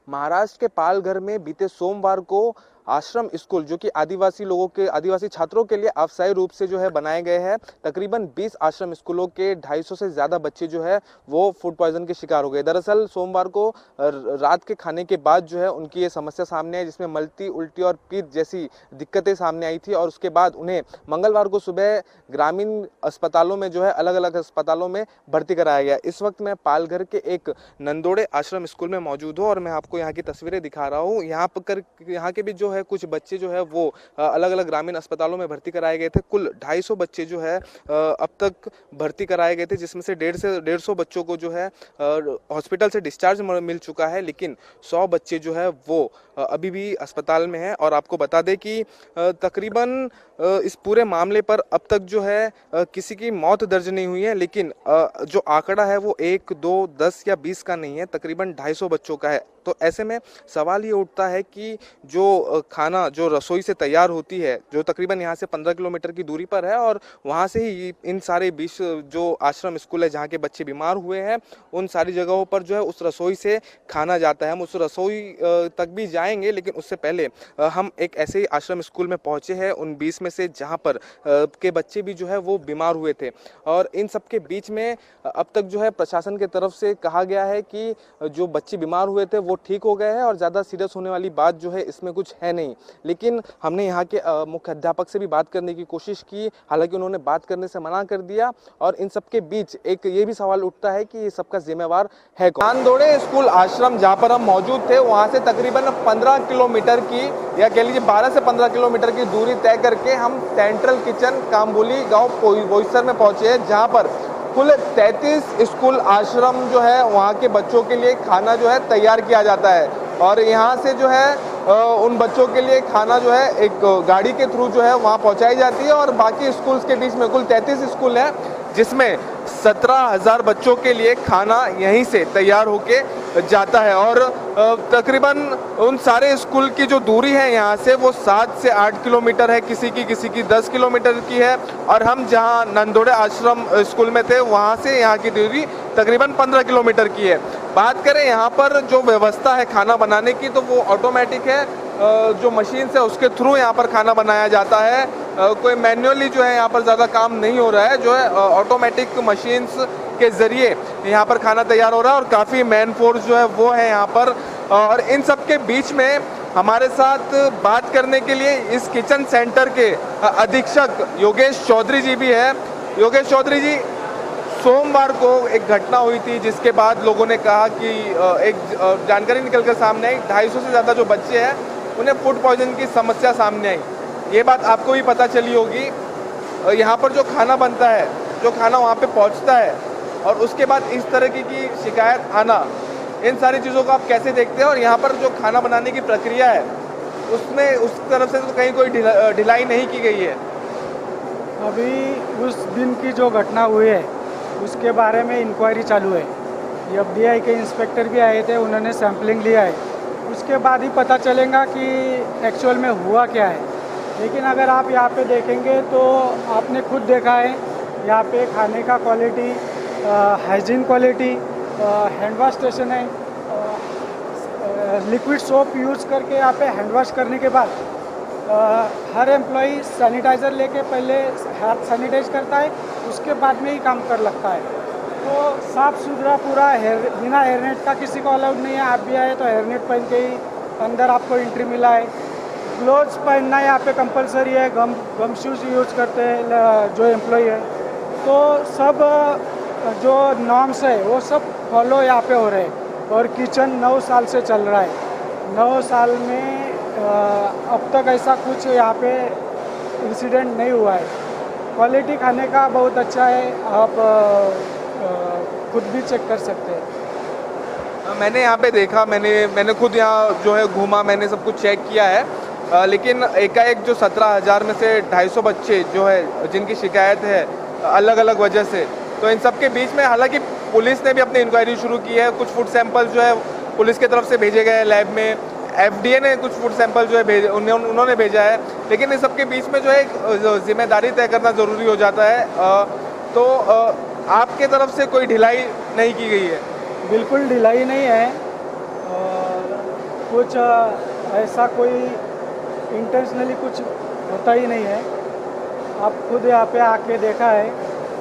महाराष्ट्र के पालघर में बीते सोमवार को आश्रम स्कूल जो कि आदिवासी छात्रों के लिए अस्थायी रूप से जो है बनाए गए हैं। तकरीबन 20 आश्रम स्कूलों के 250 से ज़्यादा बच्चे जो है वो फूड पॉइजन के शिकार हो गए। दरअसल सोमवार को रात के खाने के बाद जो है उनकी ये समस्या सामने आई, जिसमें मलती, उल्टी और पीत जैसी दिक्कतें सामने आई थी और उसके बाद उन्हें मंगलवार को सुबह ग्रामीण अस्पतालों में जो है अलग अलग अस्पतालों में भर्ती कराया गया। इस वक्त मैं पालघर के एक नंदोड़े आश्रम स्कूल में मौजूद हूँ और मैं आपको यहाँ की तस्वीरें दिखा रहा हूँ। यहाँ के भी जो है कुछ बच्चे जो है वो अलग अलग ग्रामीण अस्पतालों में भर्ती कराए गए थे। कुल 250 बच्चे जो है अब तक भर्ती कराए गए थे, जिसमें से 150 बच्चों को जो है हॉस्पिटल से डिस्चार्ज मिल चुका है, लेकिन 100 बच्चे जो है वो अभी भी अस्पताल में हैं। और आपको बता दें कि तकरीबन इस पूरे मामले पर अब तक जो है किसी की मौत दर्ज नहीं हुई है, लेकिन जो आंकड़ा है वो 1, 2, 10 या 20 का नहीं है, तकरीबन 250 बच्चों का है। तो ऐसे में सवाल ये उठता है कि जो खाना जो रसोई से तैयार होती है, जो तकरीबन यहाँ से 15 किलोमीटर की दूरी पर है, और वहाँ से ही इन सारे 20 जो आश्रम स्कूल है जहाँ के बच्चे बीमार हुए हैं, उन सारी जगहों पर जो है उस रसोई से खाना जाता है। हम उस रसोई तक भी जाएंगे, लेकिन उससे पहले हम एक ऐसे ही आश्रम स्कूल में पहुँचे हैं उन 20 में से जहाँ पर के बच्चे भी जो है वो बीमार हुए थे। और इन सब के बीच में अब तक जो है प्रशासन की तरफ से कहा गया है कि जो बच्चे बीमार हुए थे वो ठीक हो गए हैं और ज़्यादा सीरियस होने वाली बात जो है इसमें कुछ है नहीं। लेकिन हमने यहाँ के मुख्य अध्यापक से भी बात करने की कोशिश की, हालांकि उन्होंने बात करने से मना कर दिया। और इन सब के बीच एक ये भी सवाल उठता है कि ये सबका जिम्मेवार है कौन। नंदोड़े स्कूल आश्रम जहाँ पर हम मौजूद थे, वहाँ से तकरीबन 15 किलोमीटर की, या कह लीजिए 12 से 15 किलोमीटर की दूरी तय करके हम सेंट्रल किचन काम्बोली गाँव बोईसर में पहुँचे हैं, जहाँ पर कुल 33 स्कूल आश्रम जो है वहाँ के बच्चों के लिए खाना जो है तैयार किया जाता है। और यहाँ से जो है उन बच्चों के लिए खाना जो है एक गाड़ी के थ्रू जो है वहाँ पहुँचाई जाती है। और बाकी स्कूल्स के बीच में कुल 33 स्कूल हैं, जिसमें 17,000 बच्चों के लिए खाना यहीं से तैयार होके जाता है। और तकरीबन उन सारे स्कूल की जो दूरी है यहाँ से वो 7 से 8 किलोमीटर है, किसी की 10 किलोमीटर की है। और हम जहाँ नंदोड़े आश्रम स्कूल में थे वहाँ से यहाँ की दूरी तकरीबन 15 किलोमीटर की है। बात करें यहाँ पर जो व्यवस्था है खाना बनाने की, तो वो ऑटोमेटिक है, जो मशीन है उसके थ्रू यहाँ पर खाना बनाया जाता है। कोई मैन्युअली जो है यहाँ पर ज़्यादा काम नहीं हो रहा है, जो है ऑटोमेटिक मशीन्स के ज़रिए यहाँ पर खाना तैयार हो रहा है। और काफ़ी मैन फोर्स जो है वो है यहाँ पर। और इन सब के बीच में हमारे साथ बात करने के लिए इस किचन सेंटर के अधीक्षक योगेश चौधरी जी भी है। योगेश चौधरी जी, सोमवार को एक घटना हुई थी जिसके बाद लोगों ने कहा कि एक जानकारी निकल कर सामने आई, 250 से ज़्यादा जो बच्चे हैं उन्हें फूड पॉइजन की समस्या सामने आई। ये बात आपको भी पता चली होगी। यहाँ पर जो खाना बनता है, जो खाना वहाँ पे पहुँचता है, और उसके बाद इस तरह की शिकायत आना, इन सारी चीज़ों को आप कैसे देखते हैं? और यहाँ पर जो खाना बनाने की प्रक्रिया है उसमें उस तरफ से तो कहीं कोई ढिलाई नहीं की गई है। अभी उस दिन की जो घटना हुई है उसके बारे में इंक्वायरी चालू है। एफडीआई के इंस्पेक्टर भी आए थे, उन्होंने सैम्पलिंग लिया है, उसके बाद ही पता चलेगा कि एक्चुअल में हुआ क्या है। लेकिन अगर आप यहाँ पे देखेंगे तो आपने खुद देखा है यहाँ पे खाने का quality, hygiene quality, hand wash station है, लिक्विड सोप यूज़ करके यहाँ पे हैंड वॉश करने के बाद हर एम्प्लॉई सैनिटाइज़र लेके पहले हाथ सैनिटाइज करता है, उसके बाद में ही काम कर लगता है। तो साफ़ सुथरा पूरा बिना हेयरनेट का किसी को अलाउड नहीं है। आप भी आए तो हेयरनेट पहन के ही अंदर आपको एंट्री मिला है। ग्लोव्स पहनना यहाँ पे कंपलसरी है, गम शूज़ यूज़ करते हैं जो एम्प्लॉई है। तो सब जो नॉर्म्स है वो सब फॉलो यहाँ पे हो रहे हैं। और किचन 9 साल से चल रहा है। 9 साल में अब तक ऐसा कुछ यहाँ पे इंसिडेंट नहीं हुआ है। क्वालिटी खाने का बहुत अच्छा है, आप खुद भी चेक कर सकते हैं। मैंने यहाँ पे देखा, मैंने खुद यहाँ जो है घूमा, मैंने सब कुछ चेक किया है। लेकिन एकाएक जो 17,000 में से 250 बच्चे जो है जिनकी शिकायत है अलग अलग वजह से, तो इन सब के बीच में हालांकि पुलिस ने भी अपनी इंक्वायरी शुरू की है। कुछ फूड सैंपल जो है पुलिस की तरफ से भेजे गए हैं लैब में, एफडीए ने कुछ फूड सैंपल जो है उन्होंने भेजा है। लेकिन इन सब के बीच में जो है जिम्मेदारी तय करना ज़रूरी हो जाता है। तो आपके तरफ से कोई ढिलाई नहीं की गई है? बिल्कुल ढिलाई नहीं है। कुछ ऐसा कोई इंटेंशनली कुछ होता ही नहीं है। आप खुद यहाँ पे आके देखा है।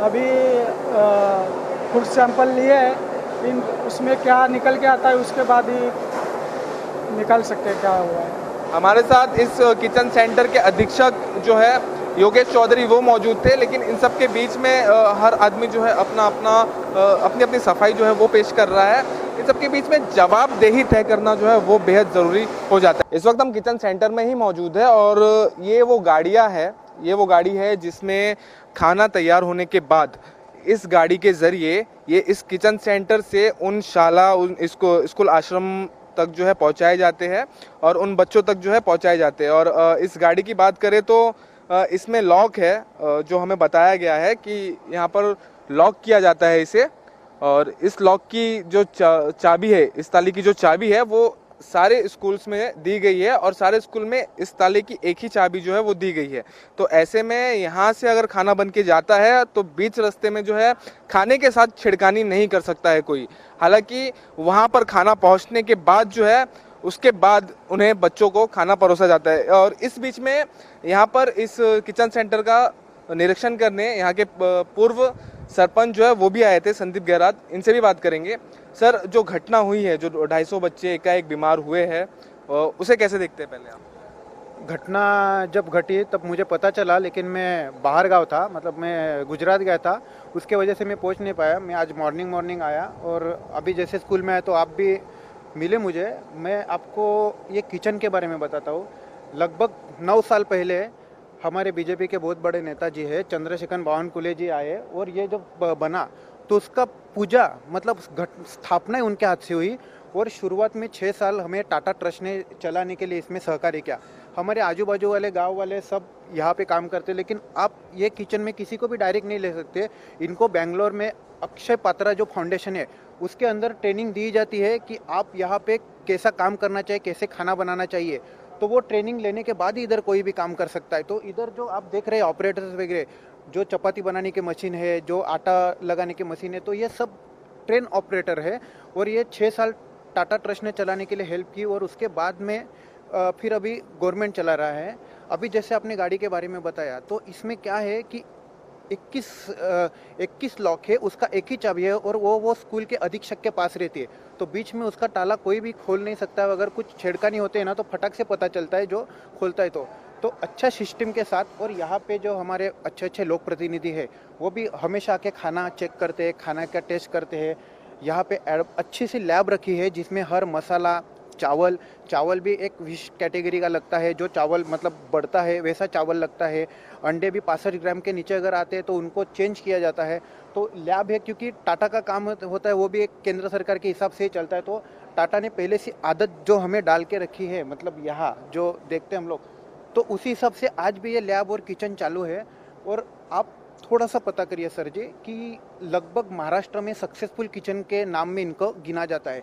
अभी फूड सैंपल लिए है, इन उसमें क्या निकल के आता है उसके बाद ही निकाल सकते हैं क्या हुआ है। हमारे साथ इस किचन सेंटर के अधीक्षक जो है योगेश चौधरी वो मौजूद थे, लेकिन इन सब के बीच में हर आदमी जो है अपनी अपनी सफाई जो है वो पेश कर रहा है। इन सब के बीच में जवाबदेही तय करना जो है वो बेहद ज़रूरी हो जाता है। इस वक्त हम किचन सेंटर में ही मौजूद है और ये वो गाड़ी है जिसमें खाना तैयार होने के बाद इस गाड़ी के ज़रिए ये इस किचन सेंटर से उन स्कूल आश्रम तक जो है पहुंचाए जाते हैं और उन बच्चों तक जो है पहुंचाए जाते हैं। और इस गाड़ी की बात करें तो इसमें लॉक है, जो हमें बताया गया है कि यहाँ पर लॉक किया जाता है इसे, और इस लॉक की जो चाबी है, इस ताले की जो चाबी है वो सारे स्कूल्स में दी गई है और सारे स्कूल में इस ताले की एक ही चाबी जो है वो दी गई है। तो ऐसे में यहाँ से अगर खाना बन के जाता है तो बीच रास्ते में जो है खाने के साथ छिड़कानी नहीं कर सकता है कोई। हालांकि वहाँ पर खाना पहुँचने के बाद जो है उसके बाद उन्हें बच्चों को खाना परोसा जाता है। और इस बीच में यहाँ पर इस किचन सेंटर का निरीक्षण करने यहाँ के पूर्व सरपंच जो है वो भी आए थे, संदीप गहरात। इनसे भी बात करेंगे। सर, जो घटना हुई है, जो 250 बच्चे एकाएक बीमार हुए हैं, उसे कैसे देखते हैं पहले आप? घटना जब घटी तब मुझे पता चला, लेकिन मैं बाहर गाँव था, मतलब मैं गुजरात गया था, उसके वजह से मैं पहुंच नहीं पाया। मैं आज मॉर्निंग आया और अभी जैसे स्कूल में आया तो आप भी मिले मुझे। मैं आपको ये किचन के बारे में बताता हूँ। लगभग 9 साल पहले हमारे बीजेपी के बहुत बड़े नेताजी है चंद्रशेखर बावनकुले जी आए और ये जब बना तो उसका पूजा मतलब स्थापना उनके हाथ से हुई। और शुरुआत में 6 साल हमें टाटा ट्रस्ट ने चलाने के लिए इसमें सहकार्य किया। हमारे आजू बाजू वाले गांव वाले सब यहाँ पे काम करते, लेकिन आप ये किचन में किसी को भी डायरेक्ट नहीं ले सकते। इनको बेंगलोर में अक्षय पात्रा जो फाउंडेशन है उसके अंदर ट्रेनिंग दी जाती है कि आप यहाँ पे कैसा काम करना चाहिए, कैसे खाना बनाना चाहिए। तो वो ट्रेनिंग लेने के बाद ही इधर कोई भी काम कर सकता है। तो इधर जो आप देख रहे हैं ऑपरेटर्स वगैरह, जो चपाती बनाने की मशीन है, जो आटा लगाने की मशीन है, तो ये सब ट्रेन ऑपरेटर है। और ये 6 साल टाटा ट्रस्ट ने चलाने के लिए हेल्प की और उसके बाद में फिर अभी गवर्नमेंट चला रहा है। अभी जैसे आपने गाड़ी के बारे में बताया, तो इसमें क्या है कि 21 लॉक है, उसका एक ही चाबी है और वो स्कूल के अधीक्षक के पास रहती है। तो बीच में उसका ताला कोई भी खोल नहीं सकता है। अगर कुछ छेड़खानी होते हैं ना तो फटाक से पता चलता है जो खोलता है। तो अच्छा सिस्टम के साथ। और यहाँ पे जो हमारे अच्छे लोक प्रतिनिधि है वो भी हमेशा आके खाना चेक करते हैं, खाना का टेस्ट करते हैं। यहाँ पे अच्छी सी लैब रखी है जिसमें हर मसाला, चावल भी एक विशेष कैटेगरी का लगता है। जो चावल मतलब बढ़ता है वैसा चावल लगता है। अंडे भी 65 ग्राम के नीचे अगर आते हैं तो उनको चेंज किया जाता है। तो लैब है, क्योंकि टाटा का काम होता है वो भी एक केंद्र सरकार के हिसाब से ही चलता है। तो टाटा ने पहले से आदत जो हमें डाल के रखी है, मतलब यहाँ जो देखते हैं हम लोग, तो उसी हिसाब से आज भी ये लैब और किचन चालू है। और आप थोड़ा सा पता करिए सर जी कि लगभग महाराष्ट्र में सक्सेसफुल किचन के नाम में इनको गिना जाता है।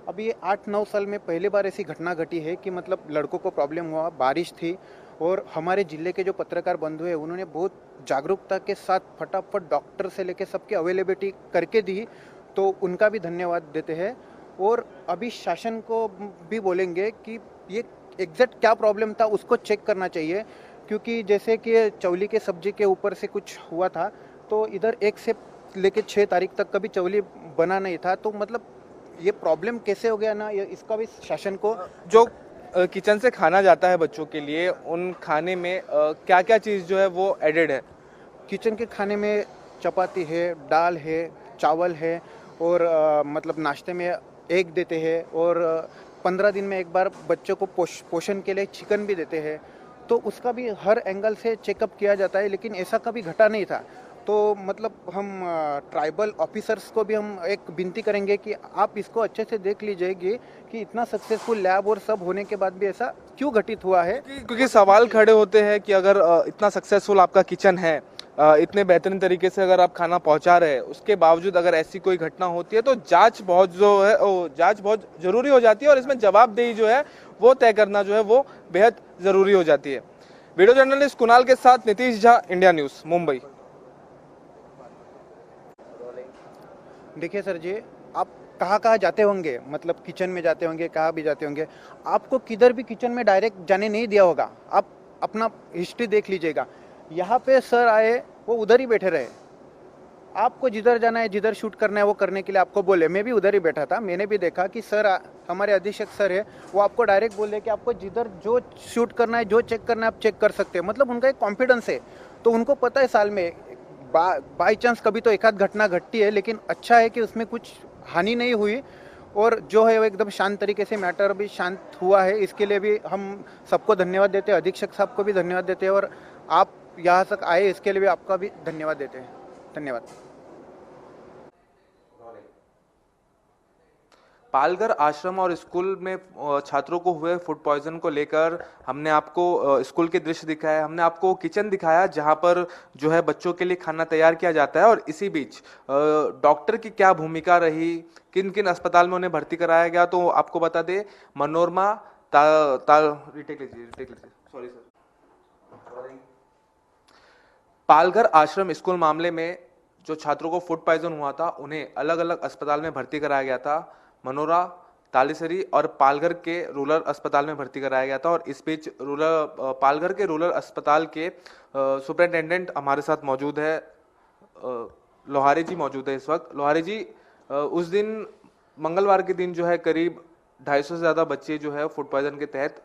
अभी ये 8-9 साल में पहली बार ऐसी घटना घटी है कि मतलब लड़कों को प्रॉब्लम हुआ, बारिश थी और हमारे ज़िले के जो पत्रकार बंधु हैं उन्होंने बहुत जागरूकता के साथ फटाफट डॉक्टर से लेके सबकी अवेलेबिलिटी करके दी, तो उनका भी धन्यवाद देते हैं। और अभी शासन को भी बोलेंगे कि ये एग्जैक्ट क्या प्रॉब्लम था उसको चेक करना चाहिए, क्योंकि जैसे कि चौली के सब्जी के ऊपर से कुछ हुआ था तो इधर 1 से लेके 6 तारीख तक कभी चौली बना नहीं था। तो मतलब ये प्रॉब्लम कैसे हो गया ना, इसका भी शासन को। जो किचन से खाना जाता है बच्चों के लिए, उन खाने में क्या क्या चीज़ जो है वो एडेड है? किचन के खाने में चपाती है, दाल है, चावल है और मतलब नाश्ते में एग देते हैं और 15 दिन में एक बार बच्चों को पोषण के लिए चिकन भी देते हैं। तो उसका भी हर एंगल से चेकअप किया जाता है, लेकिन ऐसा कभी घटा नहीं था। तो मतलब हम ट्राइबल ऑफिसर्स को भी हम एक विनती करेंगे कि आप इसको अच्छे से देख लीजिएगी कि इतना सक्सेसफुल लैब और सब होने के बाद भी ऐसा क्यों घटित हुआ है। क्योंकि सवाल खड़े होते हैं कि अगर इतना सक्सेसफुल आपका किचन है, इतने बेहतरीन तरीके से अगर आप खाना पहुंचा रहे हैं, उसके बावजूद अगर ऐसी कोई घटना होती है तो जांच बहुत जरूरी हो जाती है और इसमें जवाबदेही जो है वो तय करना जो है वो बेहद जरूरी हो जाती है। वीडियो जर्नलिस्ट कुणाल के साथ नीतीश झा, इंडिया न्यूज, मुंबई। देखिए सर जी, आप कहाँ कहाँ जाते होंगे, मतलब किचन में जाते होंगे, कहाँ भी जाते होंगे, आपको किधर भी किचन में डायरेक्ट जाने नहीं दिया होगा। आप अपना हिस्ट्री देख लीजिएगा, यहाँ पे सर आए वो उधर ही बैठे रहे, आपको जिधर जाना है, जिधर शूट करना है वो करने के लिए आपको बोले। मैं भी उधर ही बैठा था, मैंने भी देखा कि सर हमारे अधीक्षक सर है, वो आपको डायरेक्ट बोले कि आपको जिधर जो शूट करना है, जो चेक करना है आप चेक कर सकते हैं। मतलब उनका एक कॉन्फिडेंस है, तो उनको पता है साल में बाई चांस कभी तो एक आध घटना घटती है, लेकिन अच्छा है कि उसमें कुछ हानि नहीं हुई और जो है वो एकदम शांत तरीके से मैटर भी शांत हुआ है। इसके लिए भी हम सबको धन्यवाद देते हैं, अधीक्षक साहब को भी धन्यवाद देते हैं और आप यहाँ तक आए इसके लिए भी आपका भी धन्यवाद देते हैं। धन्यवाद। पालघर आश्रम और स्कूल में छात्रों को हुए फूड पॉइजन को लेकर हमने आपको स्कूल के दृश्य दिखाया, हमने आपको किचन दिखाया जहां पर जो है बच्चों के लिए खाना तैयार किया जाता है। और इसी बीच डॉक्टर की क्या भूमिका रही, किन किन अस्पताल में उन्हें भर्ती कराया गया, तो आपको बता दे मनोरमा रिटेक लीजिए सॉरी सर। पालघर आश्रम स्कूल मामले में जो छात्रों को फूड पॉइजन हुआ था उन्हें अलग अलग अस्पताल में भर्ती कराया गया था। मनोरा, तालीसरी और पालघर के रूरल अस्पताल में भर्ती कराया गया था। और इस बीच पालघर के रूरल अस्पताल के सुपरिटेंडेंट हमारे साथ मौजूद है, लोहारी जी मौजूद है इस वक्त। लोहारी जी, उस दिन मंगलवार के दिन जो है करीब 250 से ज़्यादा बच्चे जो है फूड पॉइजन के तहत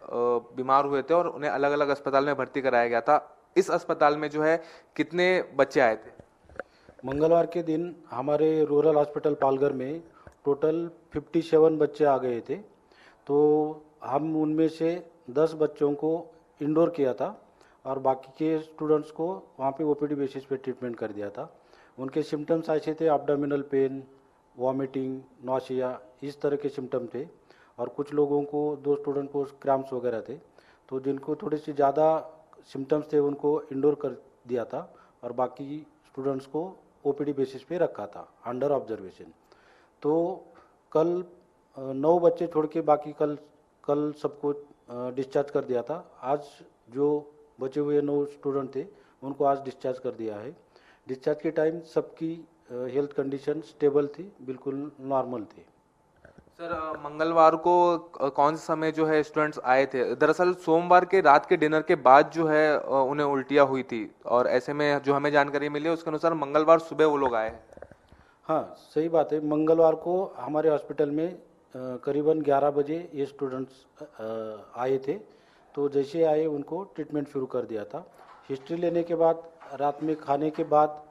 बीमार हुए थे और उन्हें अलग अलग अस्पताल में भर्ती कराया गया था। इस अस्पताल में जो है कितने बच्चे आए थे? मंगलवार के दिन हमारे रूरल हॉस्पिटल पालघर में टोटल 57 बच्चे आ गए थे। तो हम उनमें से 10 बच्चों को इंडोर किया था और बाकी के स्टूडेंट्स को वहाँ पे ओपीडी बेसिस पे ट्रीटमेंट कर दिया था। उनके सिम्टम्स ऐसे थे, एब्डोमिनल पेन, वॉमिटिंग, नौसिया, इस तरह के सिम्टम थे। और कुछ लोगों को, 2 स्टूडेंट को क्रैम्प्स वगैरह थे। तो जिनको थोड़ी सी ज़्यादा सिम्टम्स थे उनको इंडोर कर दिया था और बाकी स्टूडेंट्स को ओपीडी बेसिस पे रखा था अंडर ऑब्जर्वेशन। तो कल 9 बच्चे छोड़ के बाकी कल सबको डिस्चार्ज कर दिया था। आज जो बचे हुए 9 स्टूडेंट थे उनको आज डिस्चार्ज कर दिया है। डिस्चार्ज के टाइम सबकी हेल्थ कंडीशन स्टेबल थी, बिल्कुल नॉर्मल थी। सर, मंगलवार को कौन से समय जो है स्टूडेंट्स आए थे? दरअसल सोमवार के रात के डिनर के बाद जो है उन्हें उल्टियाँ हुई थी और ऐसे में जो हमें जानकारी मिली उसके अनुसार मंगलवार सुबह वो लोग आए। हाँ, सही बात है। मंगलवार को हमारे हॉस्पिटल में करीबन 11 बजे ये स्टूडेंट्स आए थे। तो जैसे आए उनको ट्रीटमेंट शुरू कर दिया था। हिस्ट्री लेने के बाद रात में खाने के बाद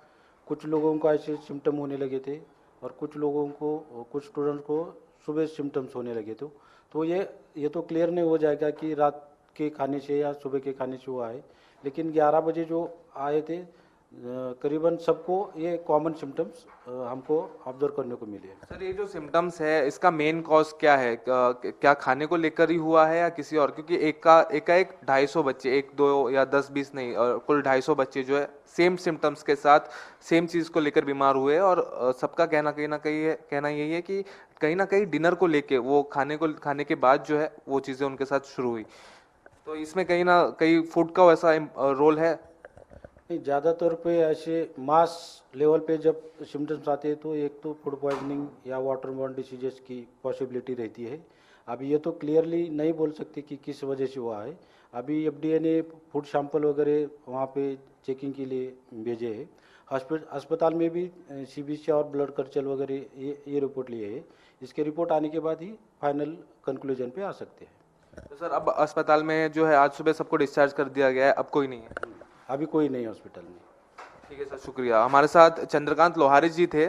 कुछ लोगों को ऐसे सिम्टम होने लगे थे और कुछ स्टूडेंट्स को सुबह सिम्टम्स होने लगे थे। तो ये तो क्लियर नहीं हो जाएगा कि रात के खाने से या सुबह के खाने से हुआ है, लेकिन 11 बजे जो आए थे करीबन सबको ये कॉमन सिम्टम्स हमको ऑब्जर्व करने को मिले। सर, ये जो सिम्टम्स है इसका मेन कॉज क्या है? क्या खाने को लेकर ही हुआ है या किसी और? क्योंकि एक 250 बच्चे, 1 2 या 10 20 नहीं, कुल 250 बच्चे जो है सेम सिम्टम्स के साथ सेम चीज़ को लेकर बीमार हुए और सबका कहना यही है कि कहीं ना कहीं डिनर को लेके वो खाने के बाद जो है वो चीज़ें उनके साथ शुरू हुई। तो इसमें कहीं ना कहीं फूड का वैसा रोल है? नहीं, ज़्यादातर पे ऐसे मास लेवल पे जब सिम्टम्स आते हैं तो एक तो फूड पॉइजनिंग या वाटर बॉर्न डिसीजेस की पॉसिबिलिटी रहती है। अभी ये तो क्लियरली नहीं बोल सकते कि किस वजह से हुआ है। अभी एफडीए ने फूड सैंपल वगैरह वहाँ पे चेकिंग के लिए भेजे हैं। अस्पताल में भी सीबीसी और ब्लड कल्चर वगैरह ये रिपोर्ट लिए है। इसके रिपोर्ट आने के बाद ही फाइनल कंक्लूजन पे आ सकते हैं। तो सर, अब अस्पताल में जो है आज सुबह सबको डिस्चार्ज कर दिया गया है, अब कोई नहीं है? अभी कोई नहीं हॉस्पिटल में। ठीक है सर, शुक्रिया। हमारे साथ चंद्रकांत लोहारी जी थे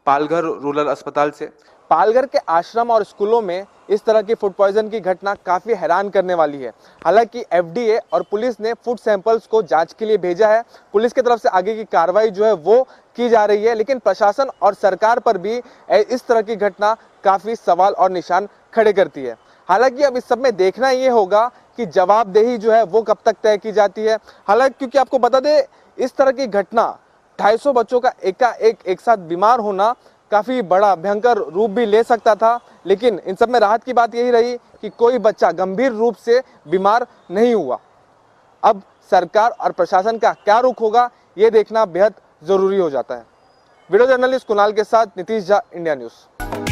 पालघर रूरल अस्पताल से। पालघर के आश्रम और स्कूलों में इस तरह की फूड पॉइजन की घटना काफी हैरान करने वाली है। हालांकि एफडीए और पुलिस ने फूड सैंपल्स को जांच के लिए भेजा है। पुलिस की तरफ से आगे की कार्रवाई जो है वो की जा रही है, लेकिन प्रशासन और सरकार पर भी इस तरह की घटना काफी सवाल और निशान खड़े करती है। हालांकि अब इस सब में देखना ये होगा कि जवाबदेही जो है वो कब तक तय की जाती है। हालांकि क्योंकि आपको बता दें, इस तरह की घटना 250 बच्चों का एक साथ बीमार होना काफी बड़ा भयंकर रूप भी ले सकता था, लेकिन इन सब में राहत की बात यही रही कि कोई बच्चा गंभीर रूप से बीमार नहीं हुआ। अब सरकार और प्रशासन का क्या रुख होगा ये देखना बेहद जरूरी हो जाता है। वीडियो जर्नलिस्ट कुणाल के साथ नीतीश झा, इंडिया न्यूज।